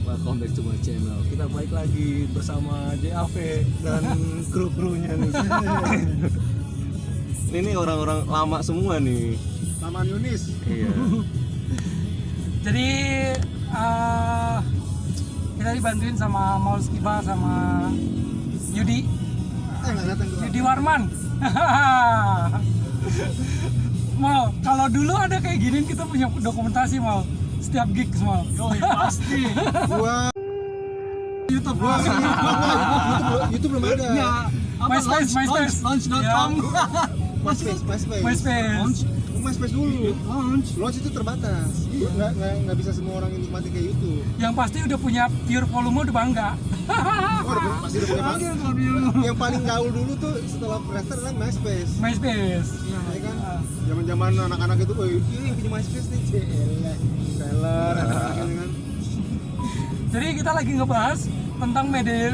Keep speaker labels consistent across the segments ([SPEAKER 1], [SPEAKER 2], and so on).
[SPEAKER 1] welcome back to my channel. Kita balik lagi bersama JAV dan kru-krunya nih. Ini orang-orang lama semua nih.
[SPEAKER 2] Taman Yunis.
[SPEAKER 1] Iya.
[SPEAKER 3] Jadi kita dibantuin sama Maul Skiba sama Yudi
[SPEAKER 2] Nggak datang gua.
[SPEAKER 3] Yudi Warman. Mal, kalau dulu ada kayak gini kita punya dokumentasi Mal. Setiap gig Mal.
[SPEAKER 4] Pasti.
[SPEAKER 2] Gua
[SPEAKER 4] YouTube
[SPEAKER 2] YouTube belum ada.
[SPEAKER 4] Ya, apa,
[SPEAKER 3] MySpace.
[SPEAKER 4] launch.com.
[SPEAKER 3] MySpace.
[SPEAKER 2] MySpace dulu.
[SPEAKER 4] Launch.
[SPEAKER 2] Launch itu terbatas. Nggak bisa semua orang nikmati kayak YouTube.
[SPEAKER 3] Yang pasti udah punya pure volume udah bangga.
[SPEAKER 2] Pasti udah punya
[SPEAKER 4] Oke,
[SPEAKER 2] banget.
[SPEAKER 4] kalau
[SPEAKER 2] Yang paling gaul dulu tuh setelah Friendster adalah MySpace.
[SPEAKER 3] MySpace.
[SPEAKER 2] Ya kan? Zaman-zaman anak-anak itu, ini punya MySpace nih, trailer, anak-anak gitu kan.
[SPEAKER 3] Jadi kita lagi ngebahas tentang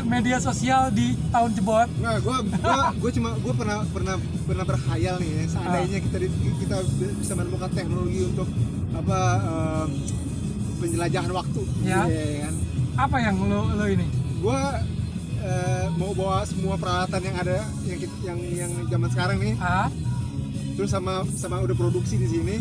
[SPEAKER 3] media sosial di tahun jebot.
[SPEAKER 2] Nah, gue pernah berkhayal nih ya, seandainya kita bisa menemukan teknologi untuk penjelajahan waktu,
[SPEAKER 3] Ya.
[SPEAKER 2] Iya kan?
[SPEAKER 3] Apa yang lo ini?
[SPEAKER 2] Gue mau bawa semua peralatan yang ada yang zaman sekarang nih, terus sama udah produksi di sini.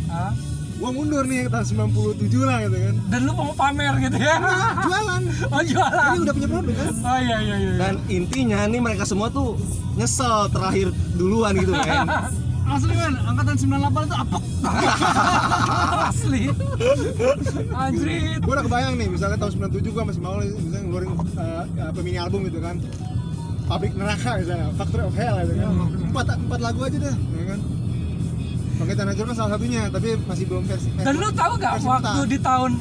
[SPEAKER 2] Gue mundur nih ke tahun 97 lah gitu kan.
[SPEAKER 3] Dan lu mau pamer gitu ya?
[SPEAKER 2] Jualan.
[SPEAKER 3] Oh jualan.
[SPEAKER 2] Ini udah punya produk kan.
[SPEAKER 3] Oh iya.
[SPEAKER 1] Dan intinya nih mereka semua tuh nyesel terlahir duluan gitu kan.
[SPEAKER 4] Asli kan, angkatan 98 itu apa?
[SPEAKER 3] Asli. Anjrit.
[SPEAKER 2] Gue udah kebayang nih, misalnya tahun 97 gue masih mau misalnya ngeluarin mini album gitu kan. Pabrik Neraka misalnya, Factory of Hell gitu kan. Empat lagu aja dah, ya kan. Pakai Tanah Jor kan salah satunya, tapi masih belum versi.
[SPEAKER 3] Dan lu tahu gak
[SPEAKER 2] versi
[SPEAKER 3] waktu
[SPEAKER 2] mentah.
[SPEAKER 3] di tahun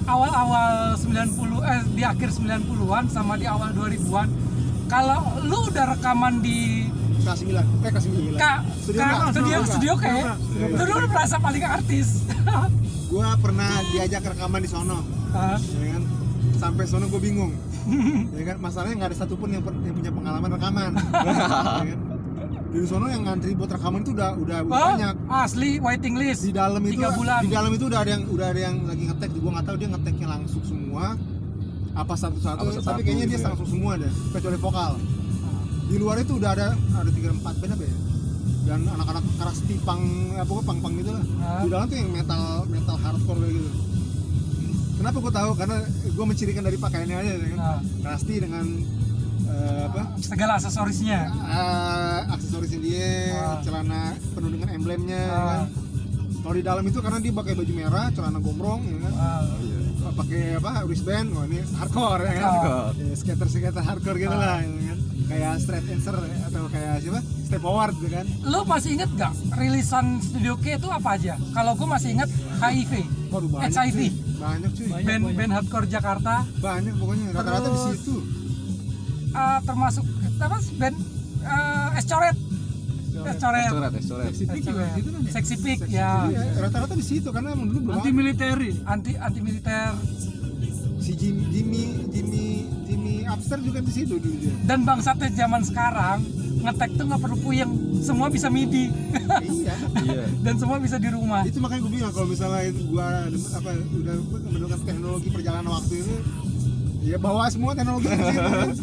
[SPEAKER 3] awal-awal 90 di akhir 90-an sama di awal 2000-an kalau lu udah rekaman di
[SPEAKER 2] K9, K9.
[SPEAKER 3] studio kayak itu lu udah merasa paling artis.
[SPEAKER 2] Gue pernah diajak rekaman di sono, ya kan. Sampai sono gue bingung, ya kan. Masalahnya nggak ada satupun yang punya pengalaman rekaman, ya kan. Di sono yang ngantri buat rekaman itu udah banyak.
[SPEAKER 3] Asli waiting list.
[SPEAKER 2] Di dalam itu
[SPEAKER 3] 3 bulan.
[SPEAKER 2] Di dalam itu udah ada yang lagi ngetek. Gue nggak tahu dia ngeteknya langsung semua apa satu-satu, tapi kayaknya dia
[SPEAKER 1] gitu.
[SPEAKER 2] langsung semua deh, kecuali vokal. Di luar itu udah ada 3-4 band apa ya, dan anak-anak krusty punk gitu lah. Di dalam tuh yang metal hardcore kayak gitu. Kenapa gue tahu? Karena gue mencirikan dari pakaiannya aja ya kan. Krusty dengan
[SPEAKER 3] segala aksesorisnya.
[SPEAKER 2] Aksesorisnya dia, celana penuh dengan emblemnya, ya kan. Kalau di dalam itu karena dia pakai baju merah, celana gombrong, ya kan. Pakai wristband, ini hardcore ya kan. Ya, skater hardcore gitu lah, ya kan. Kayak Straight Answer atau kayak siapa? Step Forward gitu kan.
[SPEAKER 3] Lo masih inget gak rilisan Studio K itu apa aja? Kalau gue masih inget HIV,
[SPEAKER 2] Waduh, banyak
[SPEAKER 3] HIV,
[SPEAKER 2] cuy. Banyak cuy.
[SPEAKER 3] band hardcore Jakarta.
[SPEAKER 2] Banyak pokoknya, rata-rata di
[SPEAKER 3] Terus,
[SPEAKER 2] situ.
[SPEAKER 3] Termasuk apa band Es Coret.
[SPEAKER 4] Seksi Pik juga di situ kan.
[SPEAKER 3] Seksi Pik ya.
[SPEAKER 2] Iya, rata-rata di situ karena emang dulu belum
[SPEAKER 4] Anti militeri.
[SPEAKER 3] Anti militer.
[SPEAKER 2] si Jimmy Upstairs juga di situ dulu dia.
[SPEAKER 3] Dan bangsatnya zaman sekarang ngetek tuh nggak perlu puyeng, semua bisa MIDI.
[SPEAKER 2] Iya.
[SPEAKER 3] Dan semua bisa di rumah.
[SPEAKER 2] Itu makanya gue bilang kalau misalnya itu gua udah menemukan teknologi perjalanan waktu ini, ya bawa semua teknologi ke situ kan.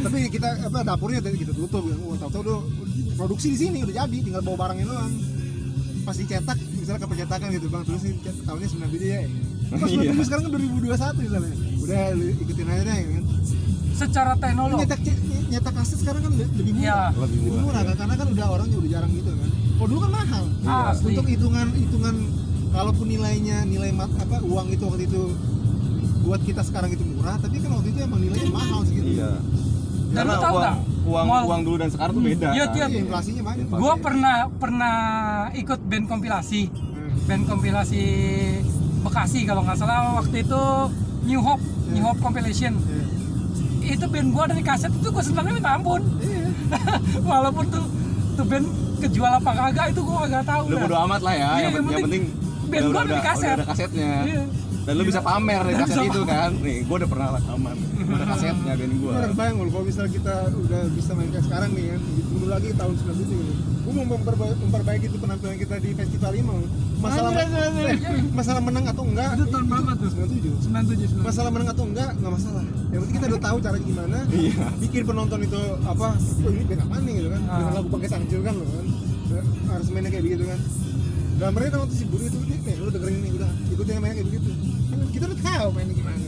[SPEAKER 2] Tapi kita dapurnya kita tutup ya. Tahu-tahu udah produksi di sini udah jadi, tinggal bawa barangnya doang. Pas dicetak misalnya ke percetakan gitu Bang, terus ini tahunnya 9 biji ya. Pas sekarang kan 2021 misalnya. Udah ikutin aja deh kan.
[SPEAKER 3] Secara teknologi.
[SPEAKER 2] Nyetak kaset sekarang kan lebih murah.
[SPEAKER 3] Iya.
[SPEAKER 1] Lebih murah.
[SPEAKER 2] Kan? Karena kan udah orangnya udah jarang gitu kan. Kalau dulu kan mahal.
[SPEAKER 3] Asli.
[SPEAKER 2] Untuk hitungan kalaupun nilai uang itu waktu itu buat kita sekarang itu murah, tapi kan waktu itu emang nilainya mahal segitu.
[SPEAKER 1] Iya.
[SPEAKER 3] Dan
[SPEAKER 1] Karena
[SPEAKER 3] lu tahu nggak?
[SPEAKER 1] uang dulu dan sekarang tuh beda.
[SPEAKER 3] Iya,
[SPEAKER 1] kan?
[SPEAKER 3] iya.
[SPEAKER 2] Inflasinya banyak.
[SPEAKER 3] Gue pernah ikut band kompilasi Bekasi kalau nggak salah waktu itu New Hope Compilation. Itu band gue dari kaset itu gue senangnya minta ampun. Walaupun tuh band kejual apa kagak itu gue nggak tahu.
[SPEAKER 1] Udah bodo amat lah ya.
[SPEAKER 3] Iya,
[SPEAKER 1] yang penting
[SPEAKER 3] band gue ada di kaset.
[SPEAKER 1] udah ada kasetnya.
[SPEAKER 3] Iya.
[SPEAKER 5] Dan lu bisa pamer dari kaset itu kan. Nih, gua udah pernah rekaman. Ada kasetnya band gua.
[SPEAKER 2] Gue udah kebayang loh, kalau misalnya kita udah bisa main kayak sekarang nih kan, dulu lagi tahun 97 gitu. Gue mau memperbaiki itu penampilan kita di festival ini. Masalah menang atau enggak,
[SPEAKER 4] Itu tahun berapa tuh?
[SPEAKER 2] 97.
[SPEAKER 4] 97.
[SPEAKER 2] Masalah menang atau enggak masalah. Yang penting kita udah tahu caranya gimana.
[SPEAKER 5] Iya.
[SPEAKER 2] Bikin penonton itu apa? Oh ini band apa nih gitu kan? Dengan lagu Bangkit Hancur kan lo kan. Harus mainnya kayak begitu kan. Dan mereka waktu si Budi itu nih, lu dengerin ini udah ikutin mainnya kayak begitu. Kita udah tahu mainnya gimana.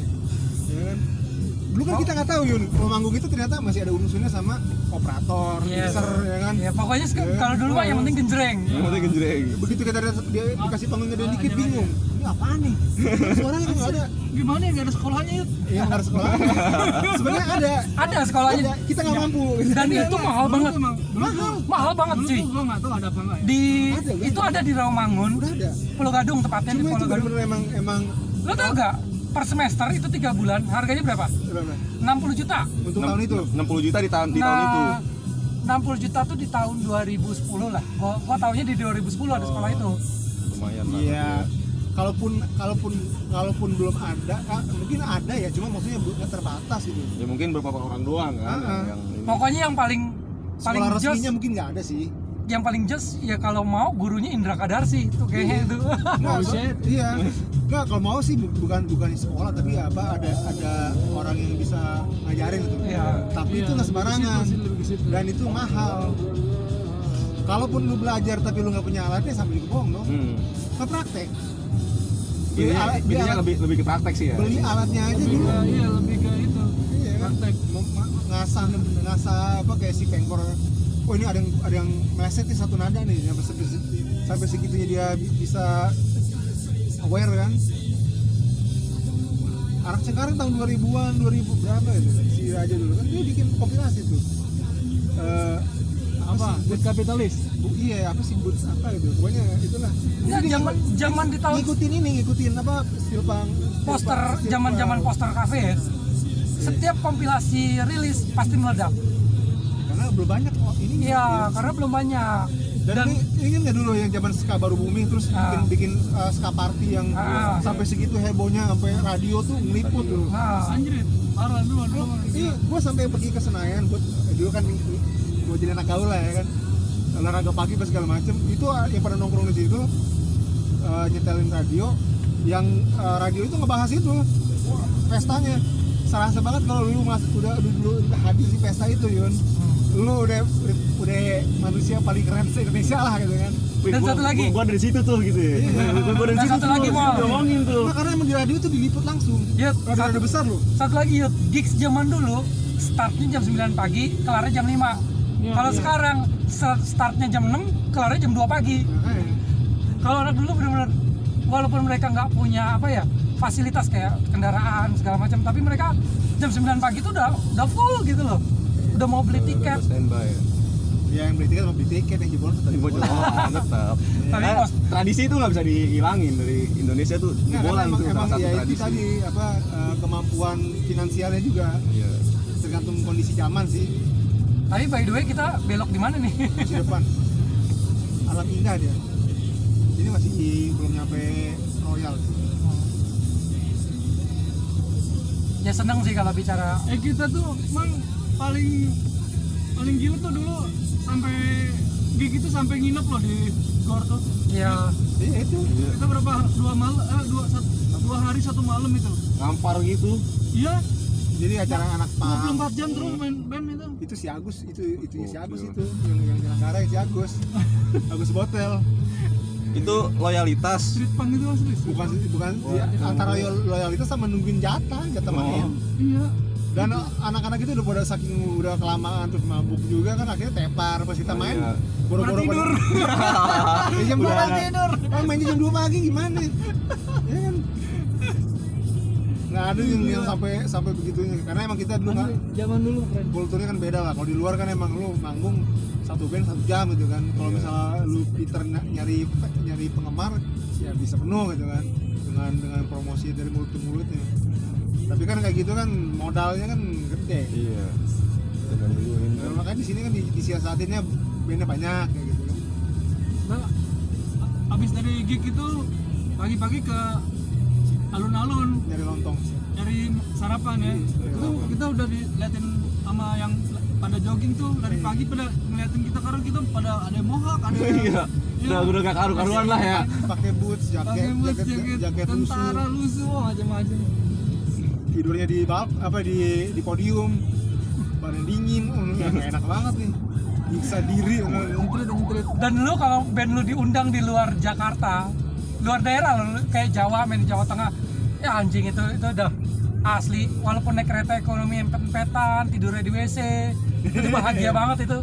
[SPEAKER 2] Ya kan? Dulu kan kita nggak tahu Yun, kalau manggung itu ternyata masih ada urusannya sama operator,
[SPEAKER 3] Yes.
[SPEAKER 2] mixer, ya kan.
[SPEAKER 3] Ya pokoknya kalau dulu mah yang penting genjreng.
[SPEAKER 5] Yang penting genjreng.
[SPEAKER 2] Begitu kita dia dikasih panggungnya dia dikit bingung. Ini apaan nih? Suaranya kan nggak ada.
[SPEAKER 4] Gimana ya, nggak ada sekolahnya Yud?
[SPEAKER 2] Iya nggak ada sekolah. Sebenarnya ada.
[SPEAKER 3] Sekolahnya.
[SPEAKER 2] Ada. Kita nggak mampu.
[SPEAKER 3] Dan itu mahal banget. Mahal banget
[SPEAKER 4] Dulu
[SPEAKER 3] cuy.
[SPEAKER 4] tuh gue nggak tahu ada apa nggak ya.
[SPEAKER 3] Itu ada di Rawamangun,
[SPEAKER 2] Udah ada.
[SPEAKER 3] Pulau Gadung tepatnya di
[SPEAKER 2] Cuma itu
[SPEAKER 3] Pulau Gadung.
[SPEAKER 2] bener-bener emang
[SPEAKER 3] Lo tau gak? Per semester itu 3 bulan, harganya berapa?
[SPEAKER 2] berapa?
[SPEAKER 3] 60 juta.
[SPEAKER 2] Untuk tahun itu.
[SPEAKER 5] 60 juta di tahun itu.
[SPEAKER 3] 60 juta tuh di tahun 2010 lah. Gua taunya di 2010 ada sekolah itu.
[SPEAKER 5] Lumayan lah.
[SPEAKER 2] Iya. Kalaupun belum ada, mungkin ada ya, cuma maksudnya nggak terbatas gitu.
[SPEAKER 5] Ya mungkin beberapa orang doang kan yang ini.
[SPEAKER 3] Pokoknya yang paling
[SPEAKER 2] Sekolah
[SPEAKER 3] jos,
[SPEAKER 2] resminya mungkin nggak ada sih.
[SPEAKER 3] yang paling jos ya kalau mau gurunya Indra Kadarsi tuh kayaknya itu.
[SPEAKER 2] Iya. Nggak, kalau mau sih bukan di sekolah, tapi apa ada orang yang bisa ngajarin gitu.
[SPEAKER 3] Iya.
[SPEAKER 2] Tapi itu nggak sembarangan dan itu mahal. Kalaupun lu belajar tapi lu nggak punya alatnya sambil bohong dong. Nggak praktek.
[SPEAKER 5] Intinya lebih ke praktek sih ya.
[SPEAKER 2] Beli alatnya aja dulu.
[SPEAKER 4] Iya, lebih ke itu.
[SPEAKER 2] Iya kan?
[SPEAKER 4] Praktek.
[SPEAKER 2] Ngasah apa kayak si pengkor. Oh ini ada yang meleset nih satu nada nih, sampai segitunya dia bisa aware kan. Anak sekarang tahun 2000-an, 2000 berapa ya si Raja dulu kan dia bikin kompilasi tuh.
[SPEAKER 4] Apa? Buat kapitalis.
[SPEAKER 2] Iya, apa sih boots apa gitu. Pokoknya itulah.
[SPEAKER 3] Ya
[SPEAKER 2] Jadi
[SPEAKER 3] zaman di tahun
[SPEAKER 2] ngikutin apa Silpang
[SPEAKER 3] poster zaman poster kafe ya. Setiap kompilasi rilis pasti meledak.
[SPEAKER 2] karena belum banyak ini.
[SPEAKER 3] Iya, karena belum banyak.
[SPEAKER 2] Dan ini nggak dulu yang zaman ska baru booming terus bikin ska party yang sampai segitu hebohnya sampai radio tuh ngeliput dulu.
[SPEAKER 4] Anjir, parah dulu.
[SPEAKER 2] Iya, gue sampai pergi ke Senayan buat dulu kan gue jadi anak gaul lah ya kan, olahraga pagi pas segala macem. Itu yang pada nongkrong di situ nyetelin radio, yang radio itu ngebahas itu pestanya. Serasa banget kalau lu udah hadir di pesta itu Yun. Lu udah manusia paling keren se-Indonesia lah gitu kan.
[SPEAKER 3] Dan satu lagi,
[SPEAKER 5] Gua dari situ tuh gitu ya. Gua dari
[SPEAKER 3] Dan
[SPEAKER 5] situ
[SPEAKER 3] satu lagi,
[SPEAKER 5] tuh,
[SPEAKER 3] Mal.
[SPEAKER 5] ngomongin tuh.
[SPEAKER 2] Nah, karena emang di radio itu diliput langsung.
[SPEAKER 3] Yud,
[SPEAKER 2] Radio besar loh.
[SPEAKER 3] satu lagi Yud, gigs zaman dulu startnya jam 9 pagi, kelarnya jam 5. Kalau sekarang startnya jam 6, kelarnya jam 2 pagi. Kalau anak dulu benar-benar walaupun mereka nggak punya apa ya fasilitas kayak kendaraan segala macam, tapi mereka jam 9 pagi itu udah full gitu loh. Udah mau beli tiket.
[SPEAKER 5] Standby.
[SPEAKER 2] Ya yang beli tiket mau beli tiket, yang jebol tetap
[SPEAKER 5] Jebolan tetap.
[SPEAKER 3] Tapi
[SPEAKER 5] Nah, tradisi itu nggak bisa dihilangin dari Indonesia tuh.
[SPEAKER 2] Nah,
[SPEAKER 5] Jebolan
[SPEAKER 2] karena
[SPEAKER 5] itu salah
[SPEAKER 2] emang
[SPEAKER 5] satu
[SPEAKER 2] ya itu
[SPEAKER 5] tradisi.
[SPEAKER 2] tadi apa kemampuan finansialnya juga
[SPEAKER 5] Iya.
[SPEAKER 2] tergantung kondisi zaman sih.
[SPEAKER 3] Tapi by the way kita belok di mana nih?
[SPEAKER 2] Masih depan Alam Indah dia. Ini masih belum nyampe Royal.
[SPEAKER 3] Ya seneng sih kalau bicara.
[SPEAKER 4] Kita tuh emang paling gila tuh dulu sampai gig itu sampai nginep loh di gor tuh.
[SPEAKER 3] Ya
[SPEAKER 2] Iya itu.
[SPEAKER 4] Kita berapa? 2 hari 1 malam itu.
[SPEAKER 5] Ngampar gitu.
[SPEAKER 4] Iya,
[SPEAKER 2] Jadi acara anak pang
[SPEAKER 4] 24 jam terus main band itu.
[SPEAKER 2] itu si Agus itu si Agus itu yang nyelenggara si Agus. Agus Botel.
[SPEAKER 5] Itu loyalitas.
[SPEAKER 4] Street punk itu asli.
[SPEAKER 2] Bukan ya, antara loyalitas sama nungguin jatah main.
[SPEAKER 4] Iya.
[SPEAKER 2] Dan anak-anak itu udah pada saking udah kelamaan terus mabuk juga kan akhirnya tepar pas kita main.
[SPEAKER 5] Iya.
[SPEAKER 2] Boro-boro
[SPEAKER 4] Tidur.
[SPEAKER 2] Jam 2
[SPEAKER 5] Udah
[SPEAKER 2] pagi tidur. Mainnya jam 2 pagi gimana? Ya kan. Nggak ada yang sampai begitunya karena emang kita dulu nggak
[SPEAKER 4] Zaman dulu keren.
[SPEAKER 2] kulturnya kan beda lah. Kalau di luar kan emang lu manggung satu band 1 jam gitu kan. Kalau misalnya lu Peter nyari penggemar ya bisa penuh gitu kan dengan promosi dari mulut ke mulutnya. Tapi kan kayak gitu kan modalnya kan gede.
[SPEAKER 5] Iya. Dengan duluin.
[SPEAKER 2] Nah, makanya di sini kan disiasatinnya bandnya banyak kayak gitu kan.
[SPEAKER 4] Nah, abis dari gig itu pagi-pagi ke alun-alun
[SPEAKER 2] nyari lontong.
[SPEAKER 4] nyari sarapan ya. Itu kita udah diliatin sama yang pada jogging tuh dari pagi pada ngeliatin kita karena kita pada ada yang mohak, ada yang
[SPEAKER 5] Iya. Udah gak karu-karuan lah ya.
[SPEAKER 2] Pakai boots,
[SPEAKER 4] pakai boots,
[SPEAKER 2] jaket
[SPEAKER 4] tentara
[SPEAKER 2] lusuh.
[SPEAKER 4] lusuh macam-macam.
[SPEAKER 2] Tidurnya di di podium. Badan dingin, nggak enak banget nih. Nyiksa diri,
[SPEAKER 4] Ngentrit.
[SPEAKER 3] Dan lu kalau band lu diundang di luar Jakarta, luar daerah lu kayak Jawa, main di Jawa Tengah, ya anjing itu udah asli. Walaupun naik kereta ekonomi empet-empetan, tidurnya di WC, itu bahagia banget itu.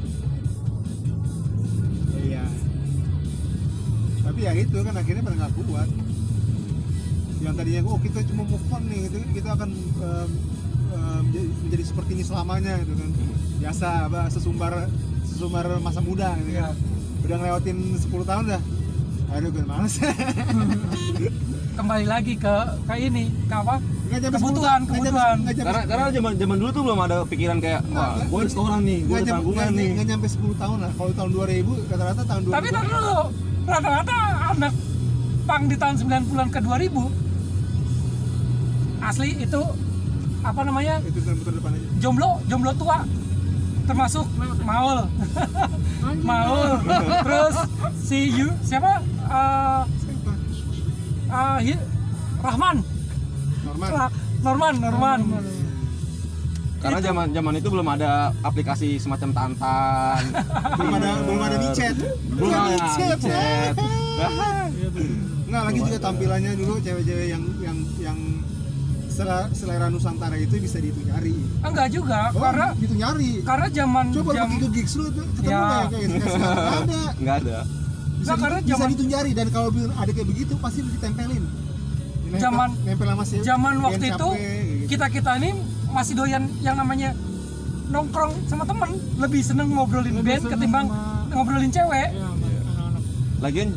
[SPEAKER 2] Iya. Tapi ya itu kan akhirnya pada nggak kuat. Yang tadinya kita cuma move on nih, kita akan menjadi seperti ini selamanya gitu kan. Biasa sesumbar masa muda gitu kan. Udah ngelewatin 10 tahun dah. Aduh gue males.
[SPEAKER 3] Kembali lagi ke ini, ke apa?
[SPEAKER 2] Nggak nyampe 10
[SPEAKER 3] Kebutuhan.
[SPEAKER 2] nggak nyampe
[SPEAKER 5] Karena zaman dulu tuh belum ada pikiran kayak wah, gue ada restoran nih, gue ada tanggungan nih.
[SPEAKER 2] Nggak nyampe 10 tahun lah. Kalau tahun 2000 rata-rata tahun 2000.
[SPEAKER 3] Tapi tar dulu, rata-rata anak pang di tahun 90-an ke 2000 asli itu apa namanya?
[SPEAKER 2] itu putar depan aja.
[SPEAKER 3] Jomblo tua. Termasuk Maul. Maul. Terus siapa? Rahman. Norman.
[SPEAKER 5] Karena zaman itu belum ada aplikasi semacam Tantan.
[SPEAKER 2] belum ada micet.
[SPEAKER 5] Belum ada micet.
[SPEAKER 2] Nggak lagi juga tampilannya dulu cewek-cewek yang selera Nusantara itu bisa dihitung jari.
[SPEAKER 3] Enggak juga, karena
[SPEAKER 2] dihitung jari.
[SPEAKER 3] karena zaman
[SPEAKER 2] Coba lu pergi ke gigs lu tuh ketemu
[SPEAKER 3] Ya.
[SPEAKER 2] nggak ya kayak sekarang? Nggak ada.
[SPEAKER 5] Nggak ada.
[SPEAKER 2] Bisa,
[SPEAKER 3] karena
[SPEAKER 2] bisa
[SPEAKER 3] zaman-
[SPEAKER 2] dihitung jari dan kalau ada kayak begitu pasti ditempelin. Nempel sama si
[SPEAKER 3] zaman
[SPEAKER 2] band
[SPEAKER 3] waktu itu
[SPEAKER 2] capek, gitu.
[SPEAKER 3] kita ini masih doyan yang namanya nongkrong sama temen, lebih seneng ngobrolin
[SPEAKER 4] Lebih
[SPEAKER 3] band
[SPEAKER 4] seneng
[SPEAKER 3] ketimbang
[SPEAKER 4] sama-
[SPEAKER 3] ngobrolin cewek.
[SPEAKER 4] Ya, anak-anak.
[SPEAKER 5] Lagian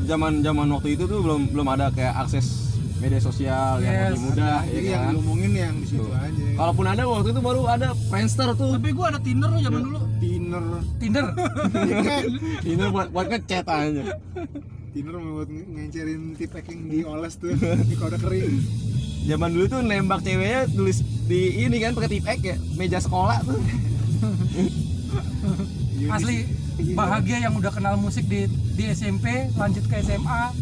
[SPEAKER 5] zaman waktu itu tuh belum ada kayak akses media sosial yang
[SPEAKER 3] Yes.
[SPEAKER 5] lebih mudah,
[SPEAKER 2] Jadi
[SPEAKER 5] ya
[SPEAKER 2] yang
[SPEAKER 5] kan.
[SPEAKER 2] diomongin yang di situ
[SPEAKER 5] Tuh.
[SPEAKER 2] aja.
[SPEAKER 5] Kalaupun ada waktu itu baru ada Friendster tuh.
[SPEAKER 4] Tapi gua ada Tinder loh zaman dulu.
[SPEAKER 2] Tinder
[SPEAKER 3] Tinder.
[SPEAKER 5] Ini buat ngechat aja.
[SPEAKER 2] Tinder mau buat ngencerin tip packing dioles tuh di kode kering.
[SPEAKER 5] Zaman dulu tuh nembak ceweknya tulis di ini kan pakai tip X ya, meja sekolah tuh.
[SPEAKER 3] Asli bahagia yang udah kenal musik di SMP, lanjut ke SMA.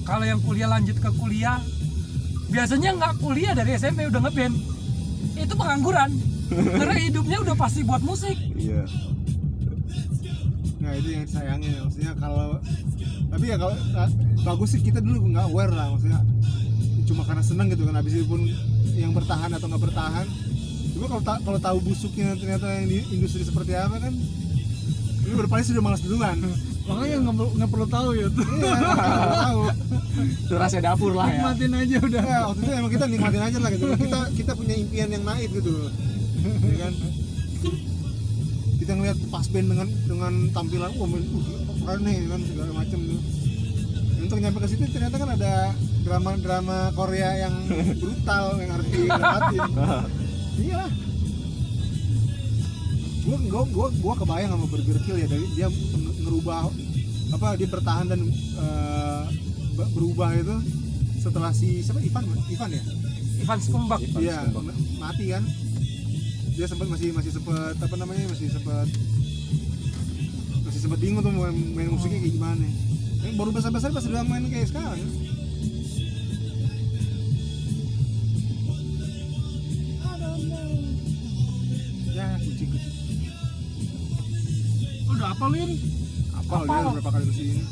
[SPEAKER 3] Kalau yang kuliah lanjut ke kuliah. Biasanya nggak kuliah dari SMP udah ngeband. Itu pengangguran. Karena hidupnya udah pasti buat musik.
[SPEAKER 5] Iya.
[SPEAKER 2] Nah itu yang sayangnya, maksudnya kalau tapi ya kalau bagus sih kita dulu nggak aware lah, maksudnya cuma karena seneng gitu kan, habis itu pun yang bertahan atau nggak bertahan. Cuma kalau tahu busuknya ternyata yang di industri seperti apa kan, ini berpaling sudah malas duluan.
[SPEAKER 4] Makanya nggak perlu tahu ya tuh.
[SPEAKER 2] Iya, nggak tahu.
[SPEAKER 5] Itu rahasia dapur lah ya.
[SPEAKER 4] Nikmatin aja udah.
[SPEAKER 2] Ya, waktu itu emang kita nikmatin aja lah gitu. Kita punya impian yang naif gitu, ya kan. Kita ngeliat pas band dengan tampilan keren nih kan segala macam tuh. Untuk nyampe ke situ ternyata kan ada drama Korea yang brutal yang harus dilewatin. Iya. Gua kebayang sama Burger Kill ya, dari dia ngerubah dia bertahan dan berubah itu setelah si siapa Ivan ya?
[SPEAKER 3] Ivan Skumbak.
[SPEAKER 2] Iya, mati kan. Dia masih sempat apa namanya? Masih sempat bingung tuh main musiknya kayak gimana. Yang baru besar-besar pas udah main kayak sekarang. Ya, kucing.
[SPEAKER 4] Udah apa Lin?
[SPEAKER 2] Apal dia udah berapa kali kesini.